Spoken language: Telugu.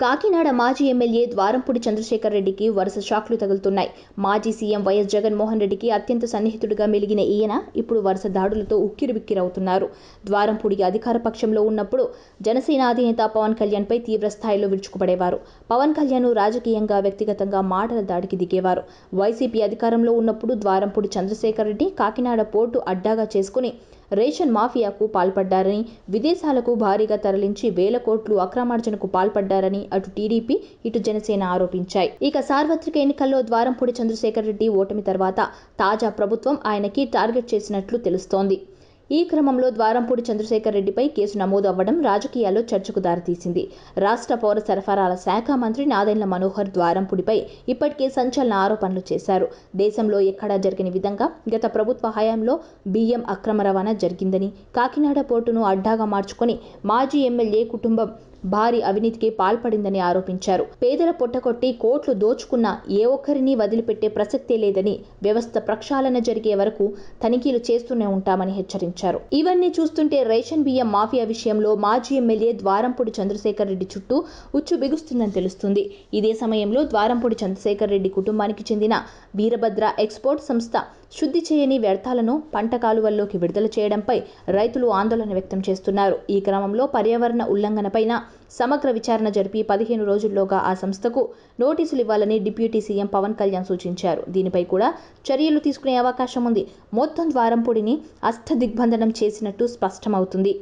కాకినాడ మాజీ ఎమ్మెల్యే ద్వారంపూడి చంద్రశేఖర్ రెడ్డికి వరుస షాక్లు తగులుతున్నాయి. మాజీ సీఎం వైఎస్ జగన్మోహన్ రెడ్డికి అత్యంత సన్నిహితుడిగా మెలిగిన ఈయన ఇప్పుడు వరుస దాడులతో ఉక్కిరిబిక్కిరవుతున్నారు. ద్వారంపూడి అధికార పక్షంలో ఉన్నప్పుడు జనసేన అధినేత పవన్ కళ్యాణ్ పై తీవ్ర స్థాయిలో విరుచుకుపడేవారు. పవన్ కళ్యాణ్ రాజకీయంగా, వ్యక్తిగతంగా మాటల దాడికి దిగేవారు. వైసీపీ అధికారంలో ఉన్నప్పుడు ద్వారంపూడి చంద్రశేఖర్ రెడ్డి కాకినాడ పోర్టు అడ్డాగా చేసుకుని రేషన్ మాఫియాకు పాల్పడ్డారని, విదేశాలకు భారీగా తరలించి వేల కోట్లు అక్రమార్జనకు పాల్పడ్డారని అటు టీడీపీ, ఇటు జనసేన ఆరోపించాయి. ఇక సార్వత్రిక ఎన్నికల్లో ద్వారంపూడి చంద్రశేఖర్ రెడ్డి ఓటమి తర్వాత తాజా ప్రభుత్వం ఆయనకి టార్గెట్ చేసినట్లు తెలుస్తోంది. ఈ క్రమంలో ద్వారంపూడి చంద్రశేఖర్ రెడ్డిపై కేసు నమోదు అవ్వడం రాజకీయాల్లో చర్చకు దారితీసింది. రాష్ట్ర పౌర సరఫరాల శాఖ మంత్రి నాదెండ్ల మనోహర్ ద్వారంపూడిపై ఇప్పటికే సంచలన ఆరోపణలు చేశారు. దేశంలో ఎక్కడా జరగని విధంగా గత ప్రభుత్వ హయాంలో బియ్యం అక్రమ రవాణా జరిగిందని, కాకినాడ పోర్టును అడ్డాగా మార్చుకొని మాజీ ఎమ్మెల్యే కుటుంబం భారీ అవినీతికి పాల్పడిందని ఆరోపించారు. పేదల పొట్టకొట్టి కోట్లు దోచుకున్న ఏ ఒక్కరిని వదిలిపెట్టే ప్రసక్తే లేదని, వ్యవస్థ ప్రక్షాళన జరిగే వరకు తనిఖీలు చేస్తూనే ఉంటామని హెచ్చరించారు. ఇవన్నీ చూస్తుంటే రేషన్ బియ్యం మాఫియా విషయంలో మాజీ ఎమ్మెల్యే ద్వారంపూడి చంద్రశేఖర్ రెడ్డి చుట్టూ ఉచ్చు బిగుస్తుందని తెలుస్తుంది. ఇదే సమయంలో ద్వారంపూడి చంద్రశేఖర్ రెడ్డి కుటుంబానికి చెందిన వీరభద్ర ఎక్స్పోర్ట్ సంస్థ శుద్ధి చేయని వ్యర్థాలను పంట కాలువల్లోకి విడుదల చేయడంపై రైతులు ఆందోళన వ్యక్తం చేస్తున్నారు. ఈ క్రమంలో పర్యావరణ ఉల్లంఘనపైన సమగ్ర విచారణ జరిపి 15 రోజుల్లోగా ఆ సంస్థకు నోటీసులు ఇవ్వాలని డిప్యూటీ సీఎం పవన్ కళ్యాణ్ సూచించారు. దీనిపై కూడా చర్యలు తీసుకునే అవకాశం ఉంది. మొత్తం ద్వారంపూడిని అష్టదిగ్బంధనం చేసినట్టు స్పష్టమవుతుంది.